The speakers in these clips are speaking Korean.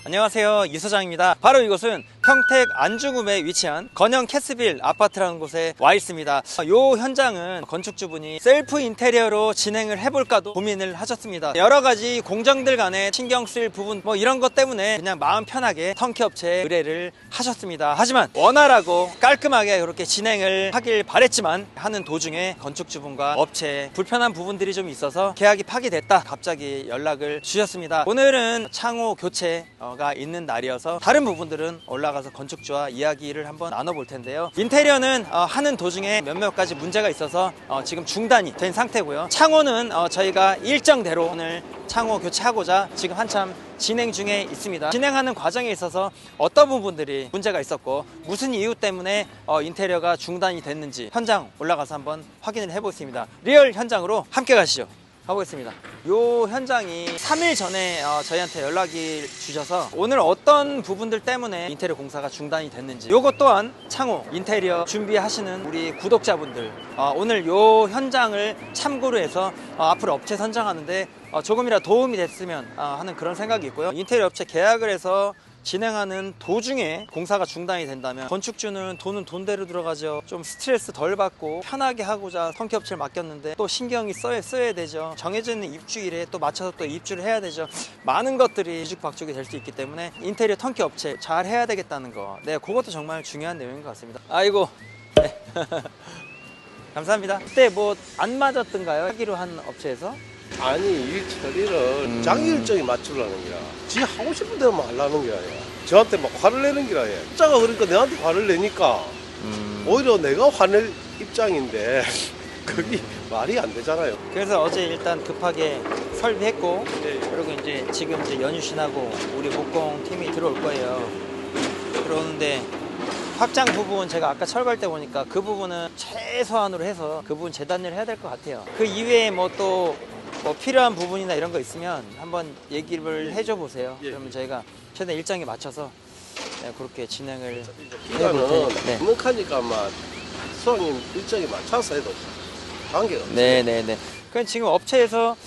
안녕하세요, 이 소장입니다. 바로 이곳은 평택 안중읍에 위치한 건영 캐스빌 아파트라는 곳에 와 있습니다. 이 현장은 건축주분이 셀프 인테리어로 진행을 해볼까도 고민을 하셨습니다. 여러가지 공정들 간에 신경 쓸 부분 이런 것 때문에 그냥 마음 편하게 턴키 업체에 의뢰를 하셨습니다. 하지만 원활하고 깔끔하게 그렇게 진행을 하길 바랬지만 하는 도중에 건축주분과 업체에 불편한 부분들이 좀 있어서 계약이 파기됐다 갑자기 연락을 주셨습니다. 오늘은 창호 교체가 있는 날이어서 다른 부분들은 올라가서 건축주와 이야기를 한번 나눠볼 텐데요. 인테리어는 하는 도중에 몇몇 가지 문제가 있어서 지금 중단이 된 상태고요. 창호는 저희가 일정대로 오늘 창호 교체하고자 지금 한참 진행 중에 있습니다. 진행하는 과정에 있어서 어떤 부분들이 문제가 있었고 무슨 이유 때문에 인테리어가 중단이 됐는지 현장 올라가서 한번 확인을 해보겠습니다. 리얼 현장으로 함께 가시죠. 가보겠습니다. 요 현장이 3일 전에 저희한테 연락이 주셔서 오늘 어떤 부분들 때문에 인테리어 공사가 중단이 됐는지, 요것 또한 창호 인테리어 준비하시는 우리 구독자분들 오늘 요 현장을 참고로 해서 앞으로 업체 선정하는데 조금이라도 도움이 됐으면 하는 그런 생각이 있고요. 인테리어 업체 계약을 해서 진행하는 도중에 공사가 중단이 된다면 건축주는 돈은 돈대로 들어가죠. 좀 스트레스 덜 받고 편하게 하고자 턴키 업체를 맡겼는데 또 신경이 써야 되죠. 정해져 있는 입주일에 또 맞춰서 또 입주를 해야 되죠. 많은 것들이 뒤죽박죽이 될 수 있기 때문에 인테리어 턴키 업체 잘 해야 되겠다는 거, 네, 그것도 정말 중요한 내용인 것 같습니다. 아이고, 네. 감사합니다. 그때 안 맞았던가요? 하기로 한 업체에서? 아니, 일 처리를 장기 일정에 맞추려는 거야. 지 하고 싶은 대로만 하려는 거야. 저한테 막 화를 내는 거야. 입자가 그러니까 내한테 화를 내니까 오히려 내가 화낼 입장인데 그게 말이 안 되잖아요. 그래서 어제 일단 급하게 설비했고, 그리고 이제 지금 연휴 지나고 우리 목공 팀이 들어올 거예요. 들어오는데 확장 부분 제가 아까 철거할 때 보니까 그 부분은 최소한으로 해서 그 부분 재단을 해야 될 것 같아요. 그 이외에 또 필요한 부분이나 이런 거 있으면 한번 얘기를 해줘 보세요. 그러면 저희가 최대 일정에 맞춰서 그렇게 진행을 해볼 테니까. 넉넉하니까 수학님 일정에 맞춰서 해도 관계가 없어요. 네네네. 그럼 지금 업체에서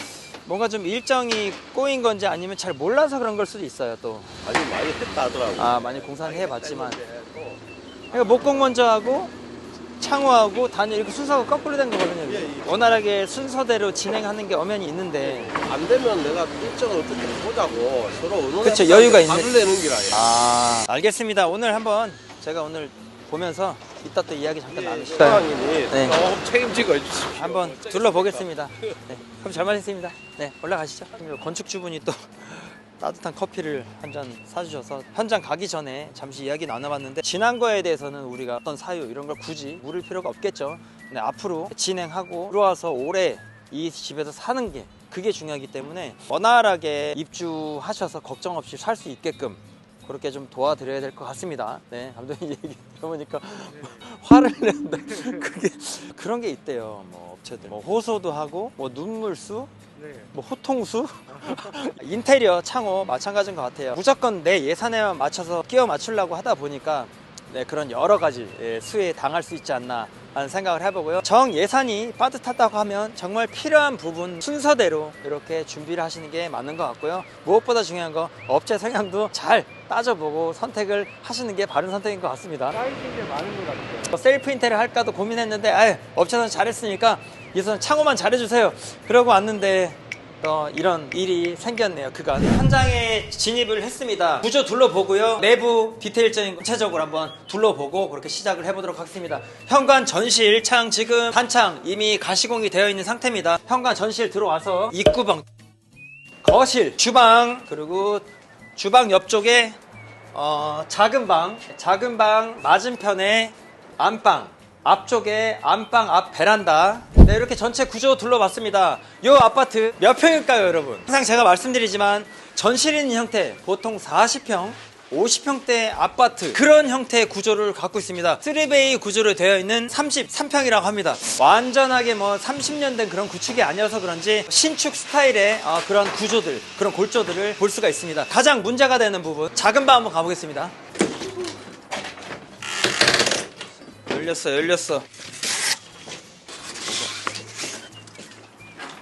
뭔가 좀 일정이 꼬인 건지 아니면 잘 몰라서 그런 걸 수도 있어요. 또 아니, 많이 했다 하더라고. 많이 공사는 해봤지만, 그러니까 목공 먼저 하고 창호하고 단열 이렇게 순서가 거꾸로 된 거거든요. 원활하게 순서대로 진행하는 게 엄연히 있는데 안 되면 내가 일정을 어떻게 해보자고 서로 의논해서 그쵸, 여유가 있는. 화를 내는 기라. 알겠습니다. 오늘 한번 제가 오늘 보면서 이따 또 이야기 잠깐 나누시죠. 수학님이 조금 책임지고 해주십시오. 한번 둘러보겠습니다. 네, 그럼 잘 마셨습니다. 네, 올라가시죠. 건축주분이 또 따뜻한 커피를 한 잔 사주셔서 현장 가기 전에 잠시 이야기 나눠봤는데, 지난 거에 대해서는 우리가 어떤 사유 이런 걸 굳이 물을 필요가 없겠죠. 근데 앞으로 진행하고 들어와서 오래 이 집에서 사는 게 그게 중요하기 때문에 원활하게 입주하셔서 걱정 없이 살 수 있게끔 그렇게 좀 도와드려야 될 것 같습니다. 네, 감독님 얘기 들어보니까 화를 내는데 그런 게 있대요. 업체들 호소도 하고 눈물수, 호통수 인테리어 창호 마찬가지인 것 같아요. 무조건 내 예산에만 맞춰서 끼워 맞추려고 하다 보니까 그런 여러 가지 수에 당할 수 있지 않나 하는 생각을 해보고요. 정 예산이 빠듯하다고 하면 정말 필요한 부분 순서대로 이렇게 준비를 하시는 게 맞는 것 같고요. 무엇보다 중요한 거 업체 성향도 잘 따져보고 선택을 하시는 게 바른 선택인 것 같습니다. 사이즈가 많은 것 같아요. 셀프 인테리어 할까도 고민했는데 업체에서 잘했으니까 이선 창호만 잘해주세요 그러고 왔는데 이런 일이 생겼네요. 그간 현장에 진입을 했습니다. 구조 둘러보고요, 내부 디테일적인 구체적으로 한번 둘러보고 그렇게 시작을 해보도록 하겠습니다. 현관 전실 창 지금 단창 이미 가시공이 되어 있는 상태입니다. 현관 전실 들어와서 입구방, 거실, 주방, 그리고 주방 옆쪽에 작은 방 맞은편에 안방, 앞쪽에 안방 앞 베란다. 네, 이렇게 전체 구조 둘러봤습니다. 이 아파트 몇 평일까요, 여러분? 항상 제가 말씀드리지만 전실 있는 형태 보통 40평 50평대 아파트 그런 형태의 구조를 갖고 있습니다. 3베이 구조로 되어 있는 33평이라고 합니다. 완전하게 30년 된 그런 구축이 아니어서 그런지 신축 스타일의 그런 구조들, 그런 골조들을 볼 수가 있습니다. 가장 문제가 되는 부분, 작은 방 한번 가보겠습니다. 열렸어.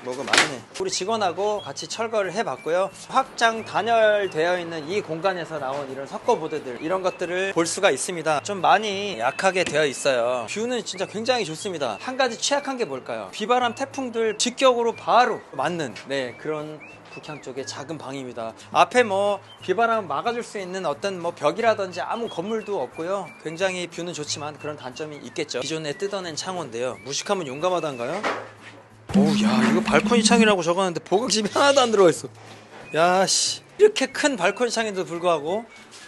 뭐가 많네. 우리 직원하고 같이 철거를 해봤고요. 확장 단열되어 있는 이 공간에서 나온 이런 석고보드들, 이런 것들을 볼 수가 있습니다. 좀 많이 약하게 되어 있어요. 뷰는 진짜 굉장히 좋습니다. 한 가지 취약한 게 뭘까요? 비바람 태풍들 직격으로 바로 맞는 그런 북향 쪽의 작은 방입니다. 앞에 뭐 비바람 막아줄 수 있는 어떤 뭐 벽이라든지 아무 건물도 없고요. 굉장히 뷰는 좋지만 그런 단점이 있겠죠. 기존에 뜯어낸 창호인데요. 무식하면 용감하다인가요? 오우, 야, 이거 발코니 창이라고 적었는데 보강심이 하나도 안 들어가 있어. 야, 씨, 이렇게 큰 발코니 창에도 불구하고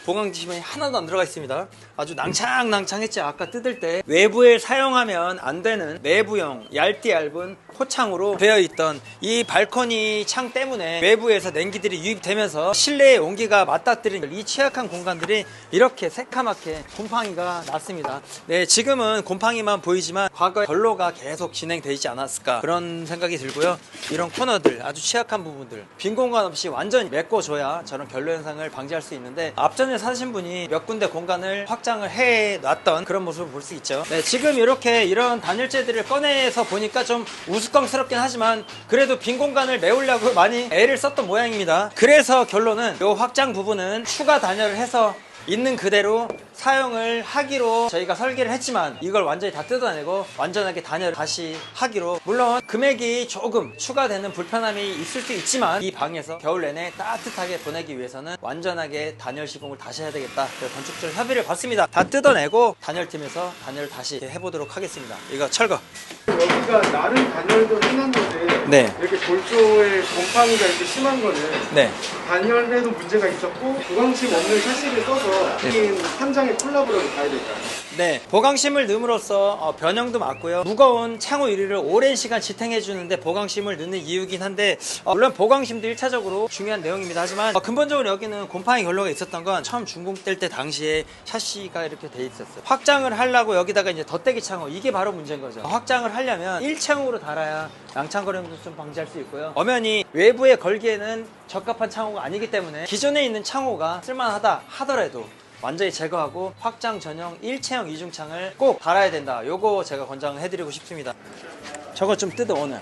보강심이 하나도 안 들어가 있습니다. 아주 낭창낭창했지. 아까 뜯을 때 외부에 사용하면 안 되는 내부형 얇디 얇은 포창으로 되어 있던 이 발코니 창 때문에 외부에서 냉기들이 유입되면서 실내의 온기가 맞닥뜨린 이 취약한 공간들이 이렇게 새카맣게 곰팡이가 났습니다. 네, 지금은 곰팡이만 보이지만 과거에 결로가 계속 진행되어 있지 않았을까, 그런 생각이 들고요. 이런 코너들, 아주 취약한 부분들 빈 공간 없이 완전히 메꿔줘야 저런 결로 현상을 방지할 수 있는데, 앞전에 사신 분이 몇 군데 공간을 확장을 해놨던 그런 모습을 볼 수 있죠. 네, 지금 이렇게 이런 단열재들을 꺼내서 보니까 좀 우스꽝스럽긴 하지만 그래도 빈 공간을 메우려고 많이 애를 썼던 모양입니다. 그래서 결론은 이 확장 부분은 추가 단열을 해서 있는 그대로 사용을 하기로 저희가 설계를 했지만, 이걸 완전히 다 뜯어내고 완전하게 단열을 다시 하기로. 물론 금액이 조금 추가되는 불편함이 있을 수 있지만 이 방에서 겨울 내내 따뜻하게 보내기 위해서는 완전하게 단열 시공을 다시 해야 되겠다. 그래서 건축주를 협의를 받습니다. 다 뜯어내고 단열팀에서 단열을 다시 해보도록 하겠습니다. 이거 철거. 여기가 나름 단열도 해놨는데 네. 이렇게 골조의 곰팡이가 이렇게 심한 거는 네. 단열에도 문제가 있었고 보강심 없는 샤시를 써서 긴 한 장의 콜라보라고 봐야 될까요? 네, 보강심을 넣음으로써 변형도 맞고요. 무거운 창호 유리를 오랜 시간 지탱해 주는데 보강심을 넣는 이유긴 한데, 물론 보강심도 1차적으로 중요한 내용입니다. 하지만 근본적으로 여기는 곰팡이 결로가 있었던 건 처음 준공될 때 당시에 샤시가 이렇게 돼 있었어요. 확장을 하려고 여기다가 이제 덧대기 창호, 이게 바로 문제인 거죠. 확장을 하려면 1창호로 달아야 양창거림도 좀 방지할 수 있고요. 엄연히 외부에 걸기에는 적합한 창호가 아니기 때문에 기존에 있는 창호가 쓸만하다 하더라도 완전히 제거하고 확장 전용 일체형 이중창을 꼭 달아야 된다. 요거 제가 권장을 해드리고 싶습니다. 저거 좀 뜯어 오늘.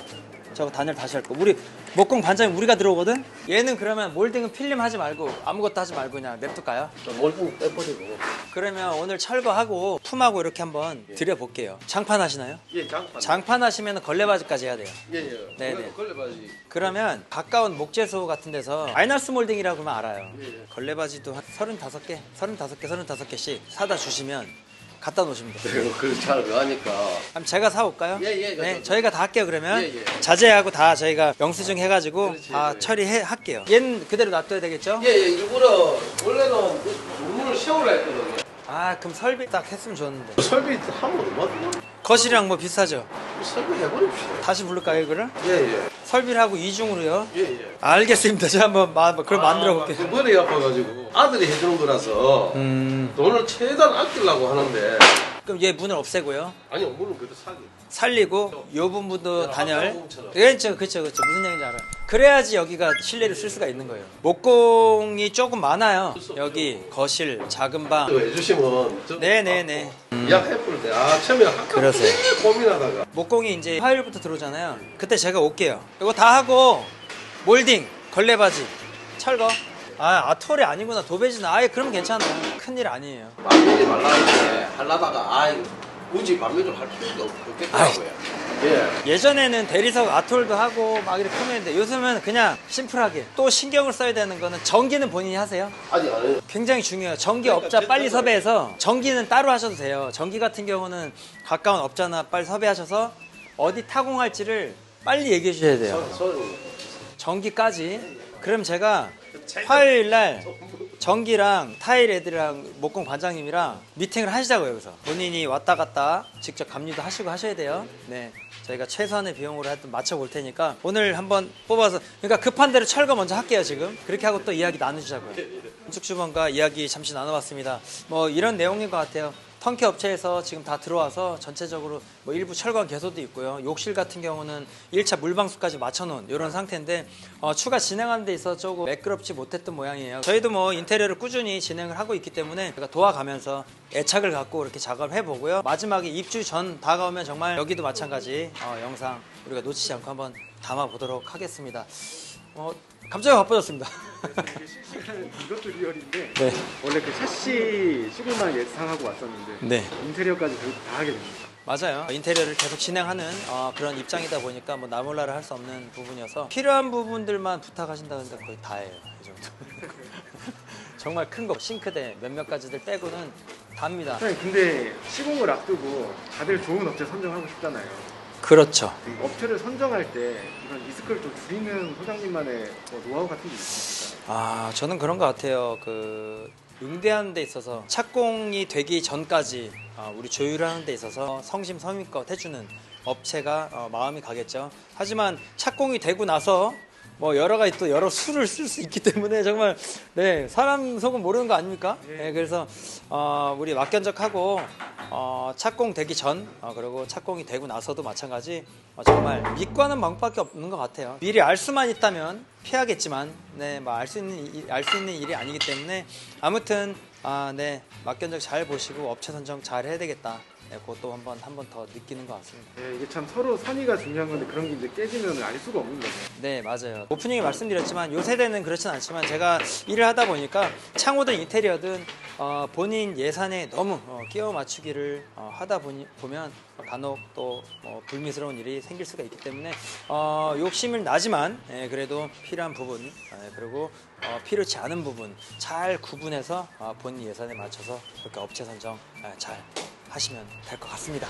저거 단열 다시 할 거. 우리 목공 반장이 우리가 들어오거든? 얘는 그러면 몰딩은 필름 하지 말고 아무것도 하지 말고 그냥 냅둘까요? 몰딩 빼버리고. 그러면 오늘 철거하고 품하고 이렇게 한번 드려볼게요. 장판 하시나요? 예, 장판. 장판 하시면 걸레바지까지 해야 돼요. 예, 예. 네네. 걸레바지. 그러면 가까운 목재소 같은 데서 아이나스 몰딩이라고 하면 알아요. 예. 걸레바지도 한 35개씩 사다 주시면 갖다 놓으시면 돼요. 내가 그걸 잘 하니까. 그럼 제가 사올까요? 예, 예. 네, 저희가 다 할게요. 그러면 예, 예. 자재하고 다 저희가 영수증 해가지고 그렇지, 다 예. 처리할게요. 얘는 그대로 놔둬야 되겠죠? 예, 예. 일부러 원래는 물을 세우려 했거든요. 아, 그럼 설비 딱 했으면 좋았는데. 설비 하면 얼마 들어? 거실이랑 뭐 비슷하죠? 설비 해버립시다. 다시 부를까요, 이거를? 예, 예. 설비를 하고 이중으로요? 예, 예. 알겠습니다. 제가 한번 그럼 만들어 볼게요. 그 머리 아파가지고 아들이 해주는 거라서 돈을 최대한 아끼려고 하는데. 그럼 얘 문을 없애고요. 아니요, 물은 그래도 사기. 살리고 요 부분도 단열. 한강공처럼. 그렇죠. 무슨 얘기인지 알아요. 그래야지 여기가 실내를 쓸 수가 있는 거예요. 목공이 조금 많아요. 여기 거실, 작은 방. 또 해주시면. 네네네. 예약해볼 때, 처음에 아까 그러세요. 되게 고민하다가. 목공이 이제 화요일부터 들어오잖아요. 그때 제가 올게요. 이거 다 하고 몰딩, 걸레바지, 철거. 아, 아토리 아니구나. 도배지는 아예 그러면 괜찮아요. 큰일 아니에요. 만밀히 말라는데 하려다가 굳이 만밀히 할 필요가 없겠더라고요. 예. 예전에는 대리석 아톨도 하고 막 이렇게 꾸몄는데 요즘은 그냥 심플하게. 또 신경을 써야 되는 거는 전기는 본인이 하세요. 아직 안 해요. 굉장히 중요해요. 전기 업자 빨리 섭외해서 전기는 따로 하셔도 돼요. 전기 같은 경우는 가까운 업자나 빨리 섭외하셔서 어디 타공할지를 빨리 얘기해 주셔야 돼요. 전기까지. 그럼 제가 화요일 날 전기랑 타일 애들이랑 목공 반장님이랑 미팅을 하시자고요. 여기서 본인이 왔다 갔다 직접 감리도 하시고 하셔야 돼요. 네, 저희가 최소한의 비용으로 하여튼 맞춰볼 테니까 오늘 한번 뽑아서, 그러니까 급한 대로 철거 먼저 할게요. 지금 그렇게 하고 또 이야기 나누시자고요. 건축주번과 이야기 잠시 나눠봤습니다. 뭐 이런 내용인 것 같아요. 턴키 업체에서 지금 다 들어와서 전체적으로 뭐 일부 철거한 개소도 있고요. 욕실 같은 경우는 1차 물방수까지 맞춰놓은 이런 상태인데 추가 진행하는 데 있어서 조금 매끄럽지 못했던 모양이에요. 저희도 뭐 인테리어를 꾸준히 진행을 하고 있기 때문에 제가 도와가면서 애착을 갖고 이렇게 작업을 해보고요. 마지막에 입주 전 다가오면 정말 여기도 마찬가지 영상 우리가 놓치지 않고 한번 담아 보도록 하겠습니다. 갑자기 바빠졌습니다. 이게 실시간 이것도 리얼인데 네. 원래 그 샤시 시공만 예상하고 왔었는데 네. 인테리어까지 결국 다 하게 됩니다. 맞아요. 인테리어를 계속 진행하는 그런 입장이다 보니까 뭐 나몰라라 할 수 없는 부분이어서 필요한 부분들만 부탁하신다는데 거의 다예요. 이 정도. 정말 큰 거, 싱크대 몇몇 가지들 빼고는 답니다. 사장님 근데 시공을 앞두고 다들 좋은 업체 선정하고 싶잖아요. 그렇죠. 업체를 선정할 때 이런 리스크를 좀 줄이는 소장님만의 뭐 노하우 같은 게 있으실까요? 저는 그런 것 같아요. 응대하는 데 있어서 착공이 되기 전까지 우리 조율하는 데 있어서 성심성의껏 해주는 업체가 마음이 가겠죠. 하지만 착공이 되고 나서 뭐 여러 가지 또 여러 수를 쓸 수 있기 때문에 정말 네 사람 속은 모르는 거 아닙니까? 네, 그래서 우리 막견적하고 착공되기 전 그리고 착공이 되고 나서도 마찬가지 정말 믿고 하는 방법밖에 없는 것 같아요. 미리 알 수만 있다면 피하겠지만 네, 뭐 알 수 있는 일이 아니기 때문에 아무튼 네 막견적 잘 보시고 업체 선정 잘 해야 되겠다. 네, 그것도 한 번 더 느끼는 것 같습니다. 네, 이게 참 서로 선의가 중요한 건데 그런 게 이제 깨지면 알 수가 없는 거죠. 네, 맞아요. 오프닝에 말씀드렸지만 요 세대는 그렇진 않지만 제가 일을 하다 보니까 창호든 인테리어든 본인 예산에 너무 끼워 맞추기를 하다 보면 간혹 또 불미스러운 일이 생길 수가 있기 때문에 욕심을 나지만 그래도 필요한 부분 그리고 필요치 않은 부분 잘 구분해서 본인 예산에 맞춰서 그렇게 업체 선정 잘 하시면 될 것 같습니다.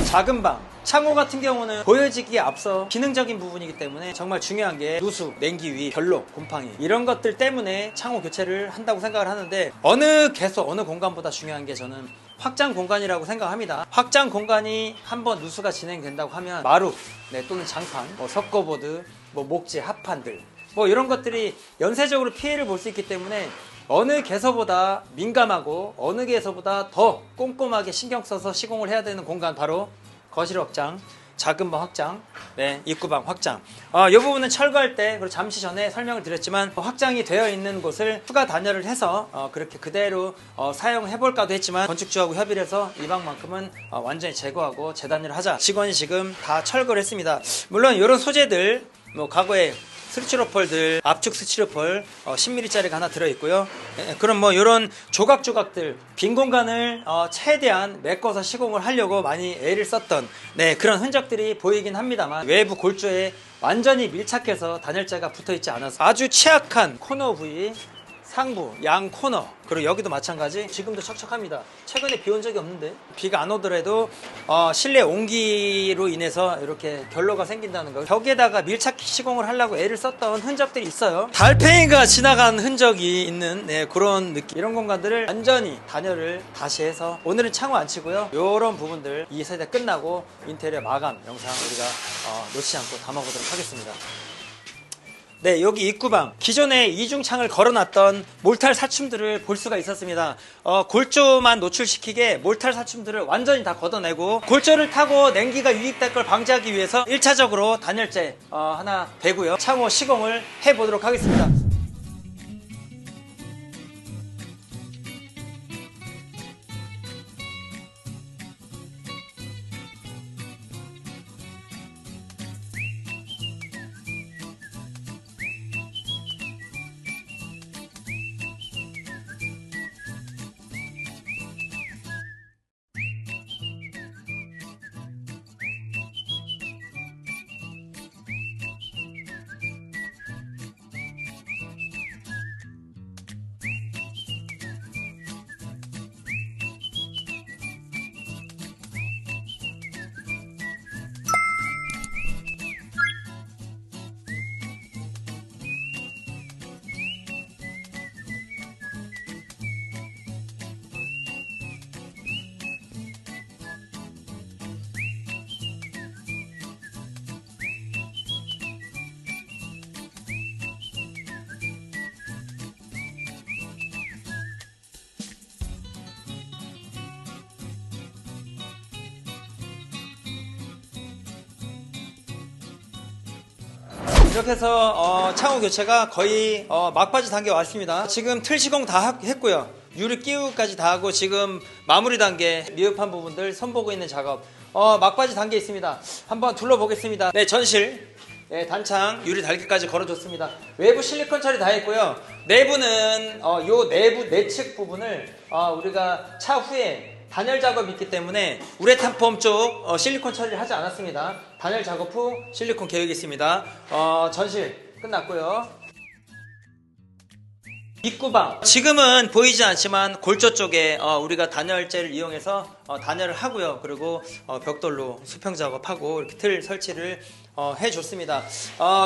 작은 방, 창호 같은 경우는 보여지기에 앞서 기능적인 부분이기 때문에 정말 중요한 게 누수, 냉기위, 결로, 곰팡이 이런 것들 때문에 창호 교체를 한다고 생각을 하는데 어느 개소, 어느 공간보다 중요한 게 저는 확장 공간이라고 생각합니다. 확장 공간이 한번 누수가 진행된다고 하면 마루 또는 장판, 석고보드, 목재, 합판들 이런 것들이 연쇄적으로 피해를 볼 수 있기 때문에 어느 개소보다 민감하고 어느 개소보다 더 꼼꼼하게 신경 써서 시공을 해야 되는 공간 바로 거실 확장, 작은 방 확장, 입구방 확장. 이 부분은 철거할 때 그리고 잠시 전에 설명을 드렸지만 확장이 되어 있는 곳을 추가 단열을 해서 그렇게 그대로 사용해 볼까도 했지만 건축주하고 협의를 해서 이 방만큼은 완전히 제거하고 재단열을 하자. 직원이 지금 다 철거를 했습니다. 물론 이런 소재들 과거에 스티로폴들, 압축 스티로폴 10mm짜리가 하나 들어있고요. 그럼 이런 조각조각들 빈 공간을 최대한 메꿔서 시공을 하려고 많이 애를 썼던 그런 흔적들이 보이긴 합니다만 외부 골조에 완전히 밀착해서 단열재가 붙어있지 않아서 아주 취약한 코너 부위 상부, 양 코너 그리고 여기도 마찬가지 지금도 척척합니다. 최근에 비 온 적이 없는데 비가 안 오더라도 실내 온기로 인해서 이렇게 결로가 생긴다는 거 벽에다가 밀착 시공을 하려고 애를 썼던 흔적들이 있어요. 달팽이가 지나간 흔적이 있는 그런 느낌 이런 공간들을 완전히 단열을 다시 해서 오늘은 창호 안 치고요. 이런 부분들 이 세대 끝나고 인테리어 마감 영상 우리가 놓치지 않고 담아보도록 하겠습니다. 여기 입구방 기존에 이중창을 걸어놨던 몰탈 사춤들을 볼 수가 있었습니다. 골조만 노출시키게 몰탈 사춤들을 완전히 다 걷어내고 골조를 타고 냉기가 유입될 걸 방지하기 위해서 1차적으로 단열재 하나 대고요. 창호 시공을 해보도록 하겠습니다. 이렇게 해서 창호 교체가 거의 막바지 단계에 왔습니다. 지금 틀 시공 다 했고요. 유리 끼우기까지 다 하고 지금 마무리 단계 미흡한 부분들 손보고 있는 작업 막바지 단계에 있습니다. 한번 둘러보겠습니다. 네, 전실. 네, 단창 유리 달기까지 걸어줬습니다. 외부 실리콘 처리 다 했고요. 내부는 요 내부 내측 부분을 우리가 차후에 단열 작업이 있기 때문에 우레탄 폼 쪽 실리콘 처리를 하지 않았습니다. 단열 작업 후 실리콘 계획이 있습니다. 전실 끝났고요. 입구방, 지금은 보이지 않지만 골조 쪽에 우리가 단열재를 이용해서 단열을 하고요. 그리고 벽돌로 수평 작업하고 이렇게 틀 설치를 해줬습니다.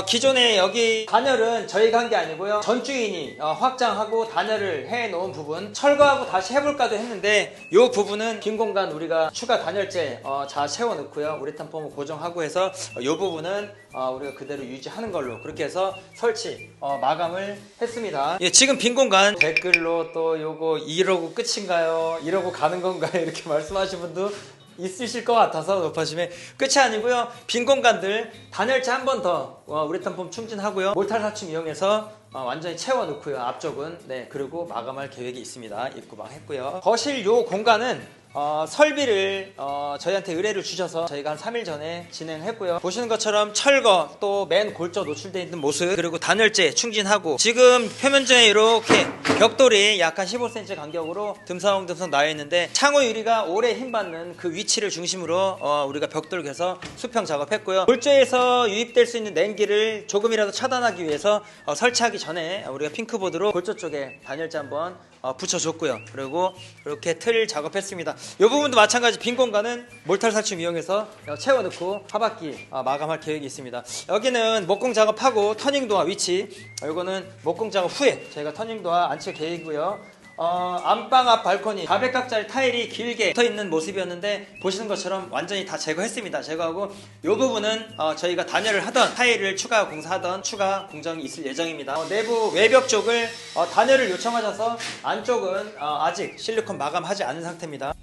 기존에 여기 단열은 저희가 한 게 아니고요. 전주인이 확장하고 단열을 해놓은 부분 철거하고 다시 해볼까도 했는데 이 부분은 빈 공간 우리가 추가 단열재 자 채워넣고요. 우레탄 폼을 고정하고 해서 이 부분은 우리가 그대로 유지하는 걸로 그렇게 해서 설치 마감을 했습니다. 예, 지금 빈 공간 댓글로 또 요거 이러고 끝인가요? 이러고 가는 건가요? 이렇게 말씀하신 분도 있으실 것 같아서 높아짐에 끝이 아니고요. 빈 공간들 단열재 한 번 더 우레탄 폼 충진하고요. 몰탈 사춤 이용해서 완전히 채워 넣고요. 앞쪽은 네, 그리고 마감할 계획이 있습니다. 입구방 했고요. 거실 요 공간은 설비를 저희한테 의뢰를 주셔서 저희가 한 3일 전에 진행했고요. 보시는 것처럼 철거 또 맨 골조 노출되어 있는 모습 그리고 단열재 충진하고 지금 표면전에 이렇게 벽돌이 약간 15cm 간격으로 듬성듬성 나와 있는데 창호 유리가 오래 힘받는 그 위치를 중심으로 우리가 벽돌 개서 수평 작업했고요. 골조에서 유입될 수 있는 냉기를 조금이라도 차단하기 위해서 설치하기 전에 우리가 핑크보드로 골조 쪽에 단열재 한번 붙여줬고요. 그리고 이렇게 틀 작업했습니다. 이 부분도 마찬가지 빈 공간은 몰탈 살충 이용해서 채워넣고 하바퀴 마감할 계획이 있습니다. 여기는 목공 작업하고 터닝 도어 위치, 이거는 목공 작업 후에 저희가 터닝 도어 안칠 계획이고요. 안방 앞 발코니 400각짜리 타일이 길게 붙어있는 모습이었는데 보시는 것처럼 완전히 다 제거했습니다. 제거하고 이 부분은 저희가 단열을 하던 타일을 추가 공사하던 추가 공정이 있을 예정입니다. 내부 외벽 쪽을 단열을 요청하셔서 안쪽은 아직 실리콘 마감하지 않은 상태입니다.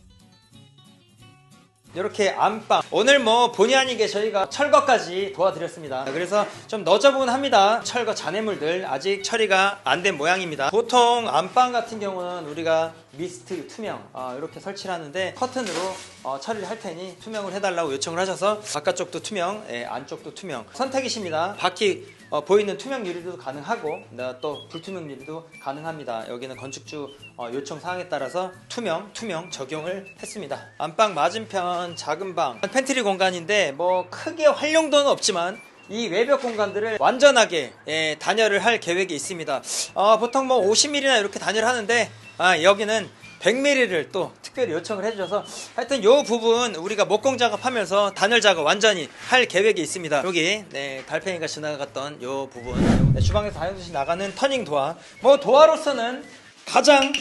이렇게 안방 오늘 뭐 본의 아니게 저희가 철거까지 도와드렸습니다. 그래서 좀 너저분합니다. 철거 잔해물들 아직 처리가 안 된 모양입니다. 보통 안방 같은 경우는 우리가 미스트 투명 이렇게 설치를 하는데 커튼으로 처리를 할 테니 투명을 해달라고 요청을 하셔서 바깥쪽도 투명, 안쪽도 투명 선택이십니다. 바퀴 보이는 투명 유리도 가능하고 또 불투명 유리도 가능합니다. 여기는 건축주 요청 사항에 따라서 투명 적용을 했습니다. 안방 맞은편 작은 방 팬트리 공간인데 뭐 크게 활용도는 없지만 이 외벽 공간들을 완전하게 단열을 할 계획이 있습니다. 보통 뭐 50mm나 이렇게 단열하는데 여기는 100mm를 또 특별히 요청을 해주셔서 하여튼 요 부분 우리가 목공 작업하면서 단열 작업 완전히 할 계획이 있습니다. 여기 달팽이가 지나갔던 요 부분 주방에서 다용도시 나가는 터닝 도어 뭐 도어로서는 가장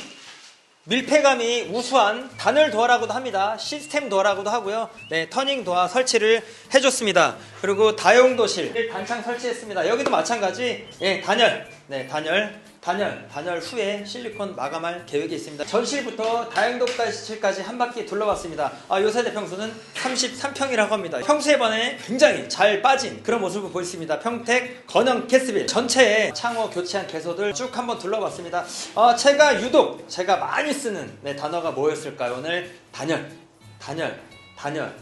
밀폐감이 우수한 단열 도어라고도 합니다. 시스템 도어라고도 하고요. 터닝 도어 설치를 해줬습니다. 그리고 다용도실 단창 설치했습니다. 여기도 마찬가지 단열 후에 실리콘 마감할 계획이 있습니다. 전실부터 다용도실까지 한 바퀴 둘러봤습니다. 요 세대 평수는 33평이라고 합니다. 평수에 반해 굉장히 잘 빠진 그런 모습을 보였습니다. 평택 건영 캐스빌 전체에 창호 교체한 개소들 쭉 한번 둘러봤습니다. 제가 많이 쓰는 단어가 뭐였을까요? 오늘 단열.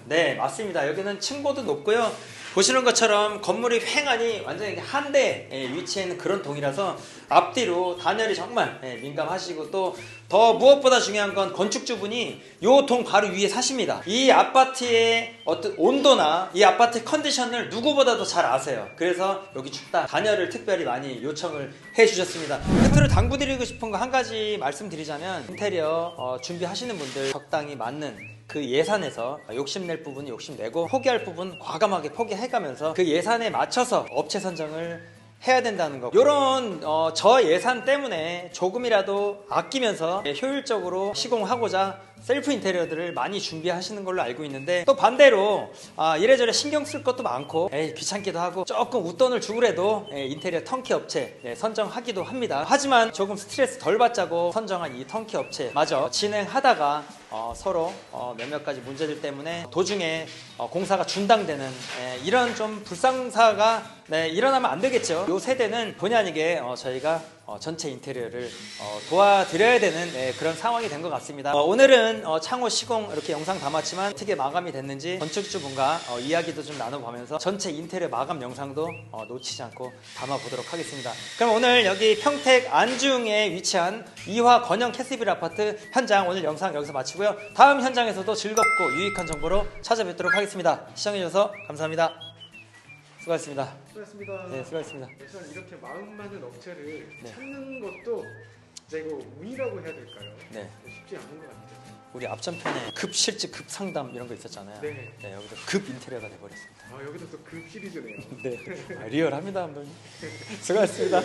네, 맞습니다. 여기는 층고도 높고요. 보시는 것처럼 건물이 횡하니 완전히 한 대에 위치해 있는 그런 동이라서 앞뒤로 단열이 정말 민감하시고 또 더 무엇보다 중요한 건 건축주분이 요 동 바로 위에 사십니다. 이 아파트의 어떤 온도나 이 아파트의 컨디션을 누구보다도 잘 아세요. 그래서 여기 춥다 단열을 특별히 많이 요청을 해주셨습니다. 끝으로 당부드리고 싶은 거 한 가지 말씀드리자면 인테리어 준비하시는 분들 적당히 맞는 그 예산에서 욕심낼 부분은 욕심내고 포기할 부분 과감하게 포기해가면서 그 예산에 맞춰서 업체 선정을 해야 된다는 거. 이런 저예산 때문에 조금이라도 아끼면서 효율적으로 시공하고자 셀프 인테리어들을 많이 준비하시는 걸로 알고 있는데 또 반대로 이래저래 신경 쓸 것도 많고 귀찮기도 하고 조금 웃돈을 주고라도 인테리어 턴키 업체 선정하기도 합니다. 하지만 조금 스트레스 덜 받자고 선정한 이 턴키 업체 마저 진행하다가 서로 몇몇 가지 문제들 때문에 도중에 공사가 중단되는 이런 좀 불상사가 일어나면 안 되겠죠. 이 세대는 본의 아니게 저희가 전체 인테리어를 도와드려야 되는 그런 상황이 된 것 같습니다. 오늘은 창호 시공 이렇게 영상 담았지만 어떻게 마감이 됐는지 건축주분과 이야기도 좀 나눠보면서 전체 인테리어 마감 영상도 놓치지 않고 담아보도록 하겠습니다. 그럼 오늘 여기 평택 안중에 위치한 이화 건영 캐스빌 아파트 현장 오늘 영상 여기서 마치고요. 다음 현장에서도 즐겁고 유익한 정보로 찾아뵙도록 하겠습니다. 시청해주셔서 감사합니다. 수고하셨습니다. 수고하셨습니다. 네, 수고하셨습니다. 우선 이렇게 마음 많은 업체를 네. 찾는 것도 이제 이거 운이라고 해야 될까요? 네. 쉽지 않은 것 같아요. 우리 앞전편에 급 실직, 급 상담 이런 거 있었잖아요. 네. 여기도 급 인테리어가 돼버렸습니다. 여기도 또 급 시리즈네요. 네, 리얼합니다, 감독님. 수고하셨습니다.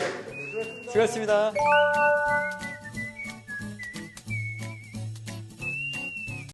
수고하셨습니다.